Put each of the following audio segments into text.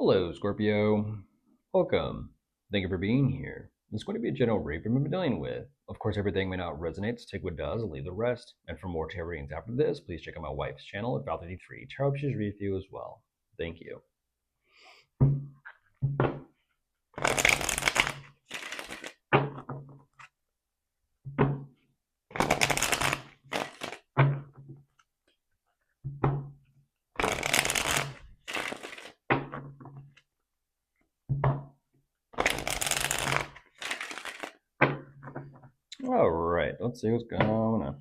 Hello, Scorpio. Welcome. Thank you for being here. It's going to be a general read we've been dealing with. Of course, everything may not resonate, so take what does and leave the rest. And for more tarot readings after this, please check out my wife's channel at Val33. Tarot she's read for you as well. Thank you. All right, let's see what's going on.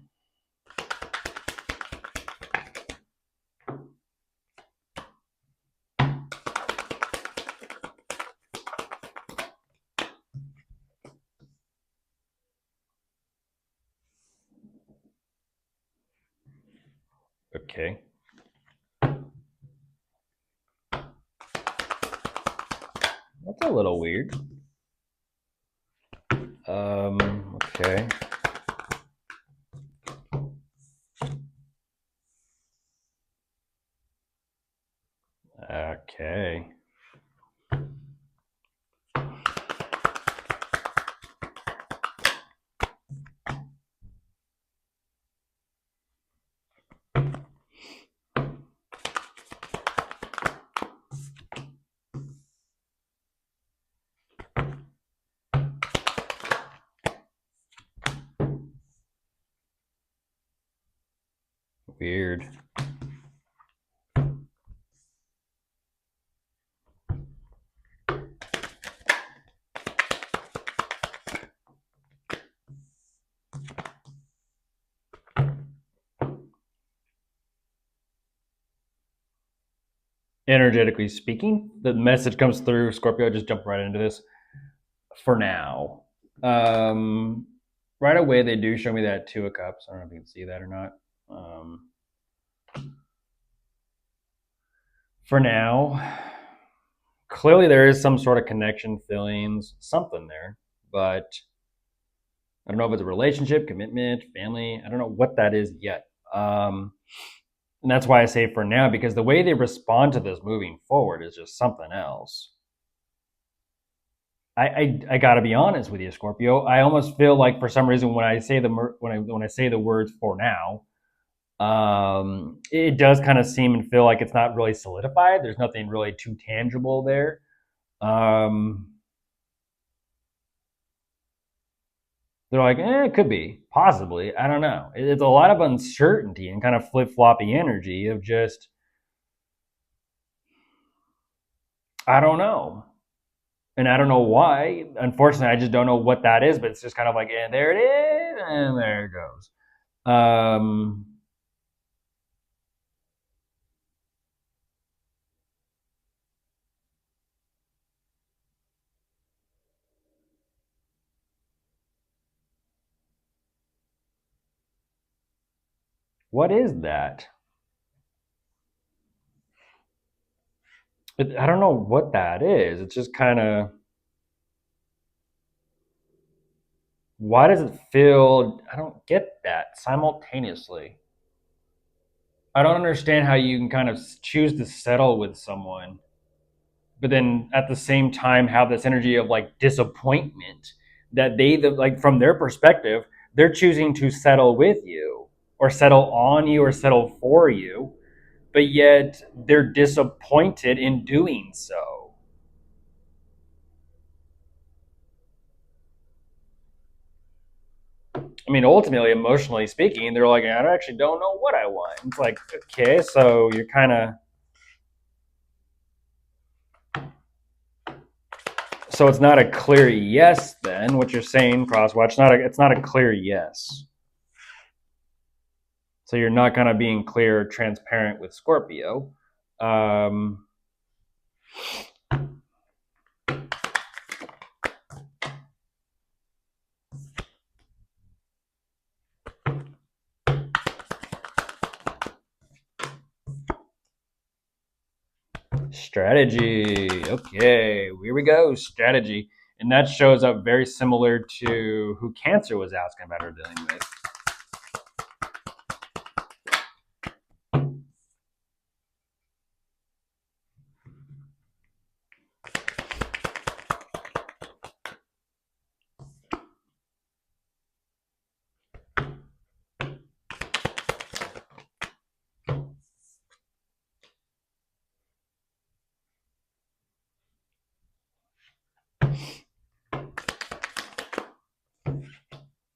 Okay. That's a little weird. Okay. Okay. Weird. Energetically speaking, the message comes through. Scorpio, just jump right into this. For now, right away they do show me that Two of Cups. I don't know if you can see that or not. For now, clearly there is some sort of connection, feelings, something there, but I don't know if it's a relationship, commitment, family. I don't know what that is yet. And that's why I say for now, because the way they respond to this moving forward is just something else. I gotta be honest with you, Scorpio. I almost feel like for some reason when I say when I say the words for now, it does kind of seem and feel like it's not really solidified. There's nothing really too tangible there. They're like, it could be, possibly. I don't know. It's a lot of uncertainty and kind of flip floppy energy of just, I don't know. And I don't know why. Unfortunately, I just don't know what that is, but it's just kind of like, there it is, and there it goes. What is that? I don't know what that is. It's just kind of, why does it feel, I don't get that simultaneously. I don't understand how you can kind of choose to settle with someone, but then at the same time have this energy of like disappointment that like from their perspective, they're choosing to settle with you or settle on you or settle for you, but yet they're disappointed in doing so. I mean, ultimately, emotionally speaking, they're like, I actually don't know what I want. It's like, okay, so you're kind of, so it's not a clear yes. Then what you're saying, Crosswatch, it's not a clear yes. So you're not kind of being clear, transparent with Scorpio. Strategy. Okay, here we go. Strategy. And that shows up very similar to who Cancer was asking about her dealing with.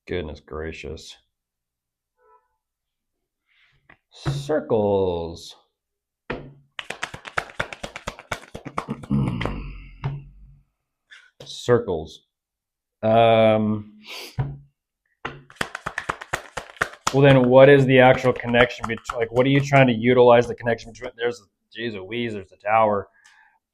Goodness gracious. Circles. Circles. Well, then what is the actual connection between, like, what are you trying to utilize the connection between? There's, geez Louise, there's the tower.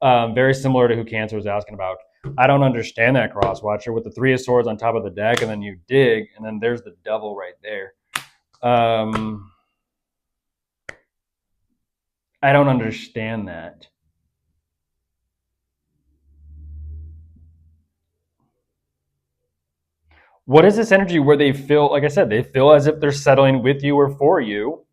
Very similar to who Cancer was asking about. I don't understand that crosswatcher with the three of swords on top of the deck, and then you dig, and then there's the devil right there. I don't understand that. What is this energy where they feel, like I said, they feel as if they're settling with you or for you,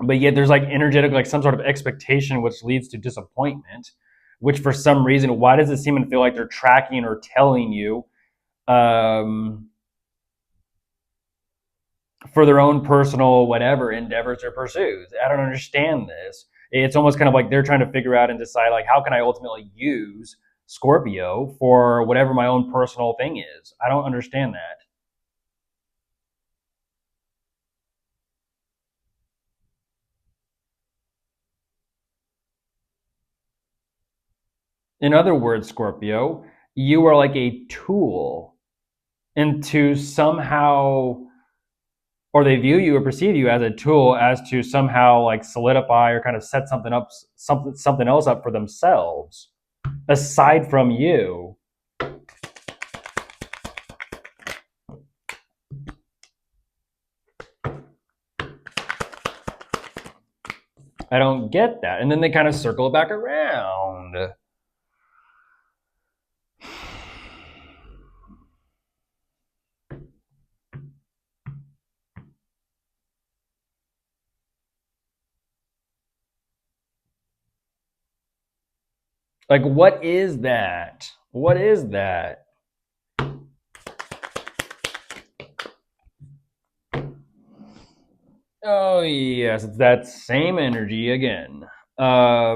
but yet there's like energetic, like some sort of expectation, which leads to disappointment, which for some reason, why does it seem and feel like they're tracking or telling you for their own personal whatever endeavors or pursuits? I don't understand this. It's almost kind of like they're trying to figure out and decide, like, how can I ultimately use Scorpio for whatever my own personal thing is? I don't understand that. In other words, Scorpio, you are like a tool into somehow, or they view you or perceive you as a tool as to somehow like solidify or kind of set something up, something else up for themselves aside from you. I don't get that. And then they kind of circle it back around. Like, what is that? What is that? Oh, yes, it's that same energy again. I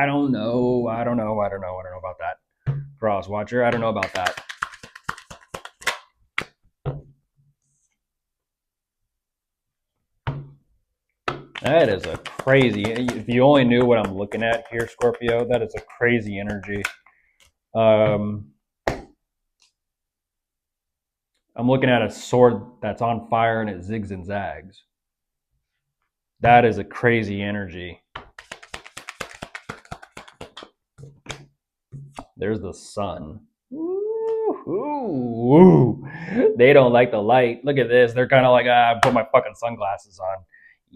don't know. I don't know. I don't know. I don't know about that. Cross Watcher, I don't know about that. That is a crazy. If you only knew what I'm looking at here, Scorpio, that is a crazy energy. I'm looking at a sword that's on fire and it zigs and zags. That is a crazy energy. There's the sun. Ooh, ooh, ooh. They don't like the light. Look at this. They're kind of like, put my fucking sunglasses on.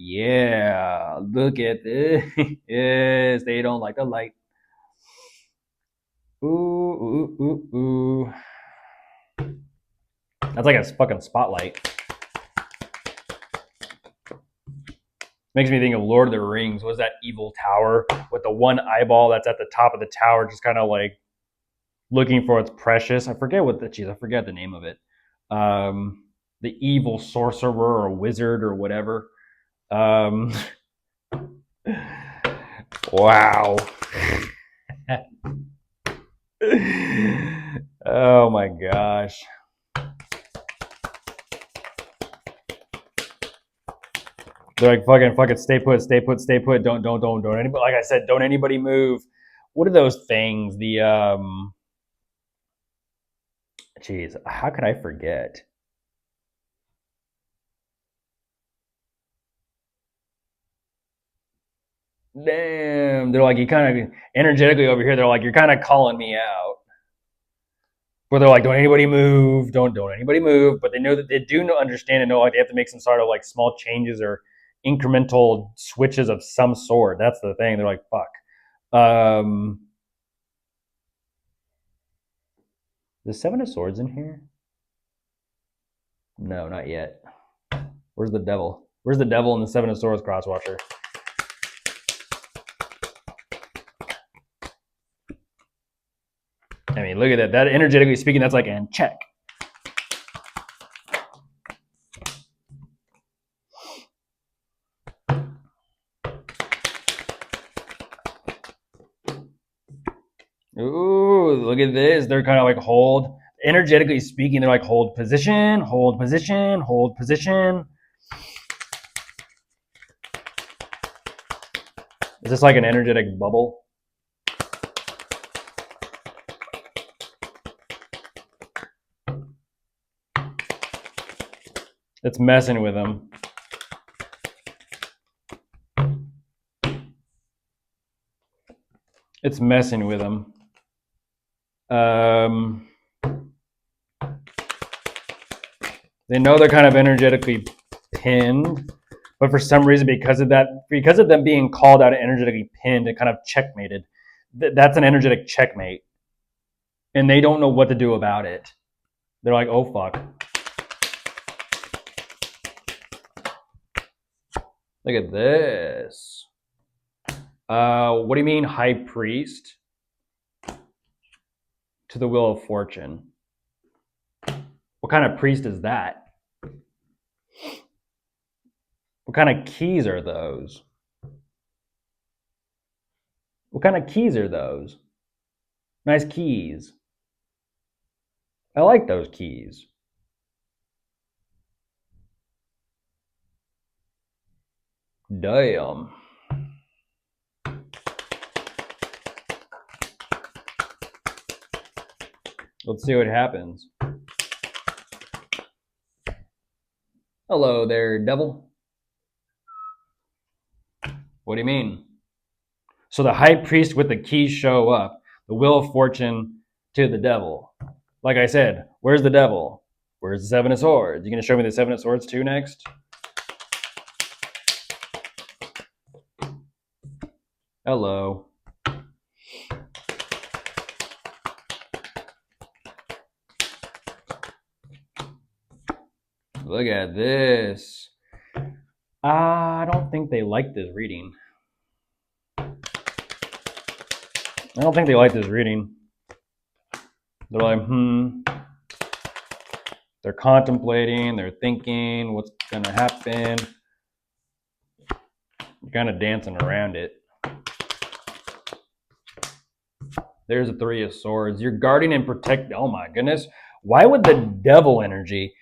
Yeah, look at this. Yes, they don't like the light. Ooh, ooh, ooh, ooh. That's like a fucking spotlight. Makes me think of Lord of the Rings. What's that evil tower with the one eyeball that's at the top of the tower, just kind of like looking for its precious? I forget what I forget the name of it. The evil sorcerer or wizard or whatever. Wow. Oh my gosh. They're like, fucking stay put, stay put, stay put. Don't anybody, like I said, don't anybody move. What are those things? Geez, how could I forget? Damn, they're like, you kind of energetically over here. They're like, you're kind of calling me out. Where they're like, don't anybody move, don't anybody move. But they know that they do know, understand and know like they have to make some sort of like small changes or incremental switches of some sort. That's the thing. They're like, fuck. The Seven of Swords in here? No, not yet. Where's the devil? Where's the devil in the Seven of Swords crosswatcher? I mean, look at that. That energetically speaking, that's like, and check. Ooh, look at this. They're kind of like hold. energetically speaking, they're like, hold position, hold position, hold position. Is this like an energetic bubble? It's messing with them. It's messing with them. They know they're kind of energetically pinned, but for some reason, because of them being called out energetically pinned and kind of checkmated, that's an energetic checkmate. And they don't know what to do about it. They're like, oh, fuck. Look at this. What do you mean, high priest? To the wheel of fortune. What kind of priest is that? What kind of keys are those? What kind of keys are those? Nice keys. I like those keys. Damn. Let's see what happens. Hello there, devil. What do you mean? So the high priest with the keys show up. The wheel of fortune to the devil. Like I said, where's the devil? Where's the seven of swords? You gonna show me the seven of swords too next? Hello. Look at this. I don't think they like this reading. I don't think they like this reading. They're like, They're contemplating, they're thinking what's going to happen. You're kind of dancing around it. There's a three of swords. You're guarding and protecting. Oh my goodness. Why would the devil energy?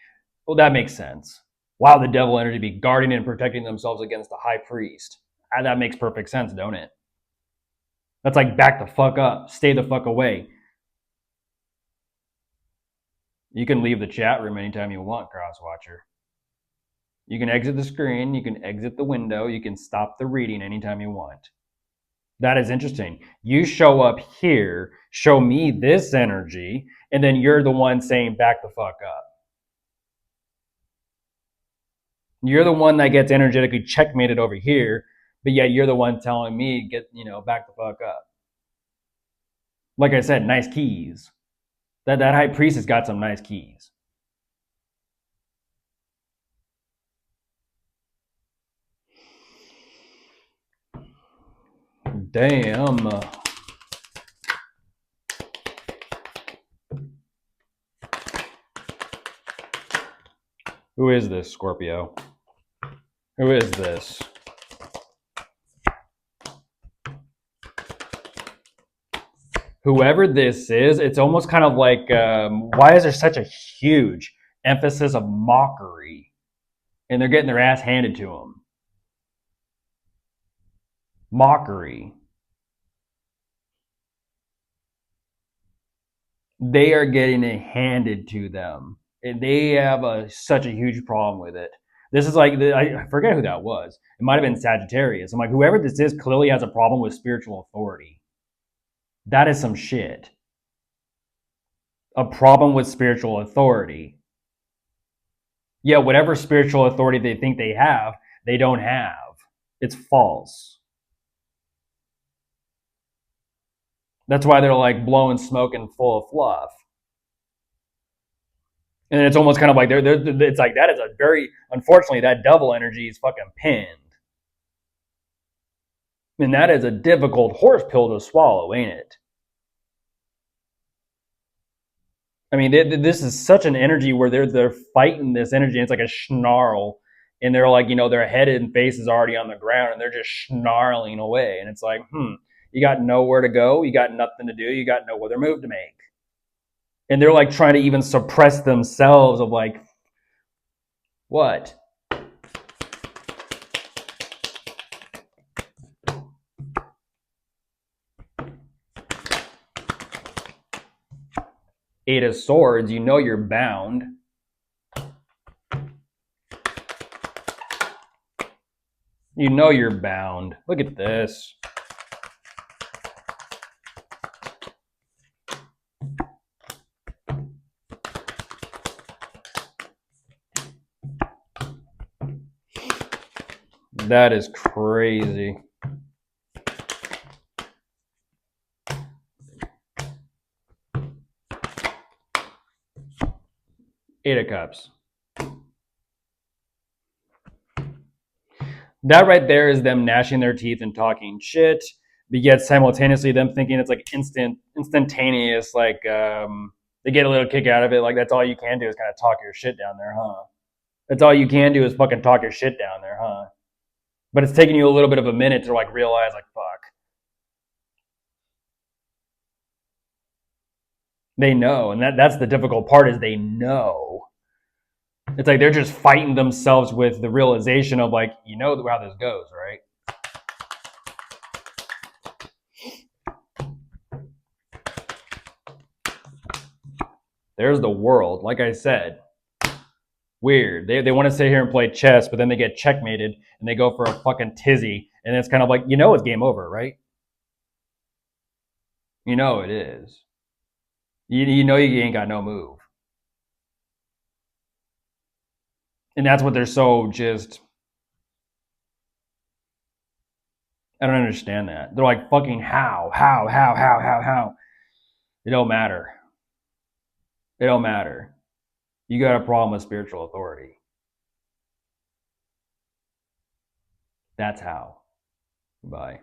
Well, that makes sense. Why would the devil energy be guarding and protecting themselves against the high priest? That makes perfect sense, don't it? That's like back the fuck up. Stay the fuck away. You can leave the chat room anytime you want, Crosswatcher. You can exit the screen. You can exit the window. You can stop the reading anytime you want. That is interesting. You show up here, show me this energy, and then you're the one saying back the fuck up. You're the one that gets energetically checkmated over here, but yet you're the one telling me back the fuck up. Like I said, nice keys. That high priest has got some nice keys. Damn. Who is this, Scorpio? Who is this? Whoever this is, it's almost kind of like, why is there such a huge emphasis of mockery? And they're getting their ass handed to them. Mockery. They are getting it handed to them. And they have such a huge problem with it. This is like, I forget who that was. It might have been Sagittarius. I'm like, whoever this is clearly has a problem with spiritual authority. That is some shit. A problem with spiritual authority. Yeah, whatever spiritual authority they think they have, they don't have. It's false. That's why they're like blowing smoke and full of fluff. And it's almost kind of like it's like that is a very, unfortunately, that devil energy is fucking pinned. And that is a difficult horse pill to swallow, ain't it? I mean, this is such an energy where they're fighting this energy. And it's like a snarl, and they're like, their head and face is already on the ground, and they're just snarling away. And it's like, you got nowhere to go, you got nothing to do, you got no other move to make. And they're like trying to even suppress themselves of like, what? Eight of Swords, you know you're bound. You know you're bound. Look at this. That is crazy. Eight of Cups. That right there is them gnashing their teeth and talking shit, but yet simultaneously them thinking it's like instantaneous, like they get a little kick out of it. Like that's all you can do is kind of talk your shit down there, huh? That's all you can do is fucking talk your shit down there, huh? But it's taking you a little bit of a minute to like realize, like, fuck. They know, and that's the difficult part is they know. It's like they're just fighting themselves with the realization of like, you know how this goes, right? There's the World. Like I said, weird. They want to sit here and play chess, but then they get checkmated and they go for a fucking tizzy, and it's kind of like, you know, it's game over, right? You know it is. You know you ain't got no move, and that's what they're so just. I don't understand that. They're like, fucking how? It don't matter. It don't matter. You got a problem with spiritual authority. That's how. Bye.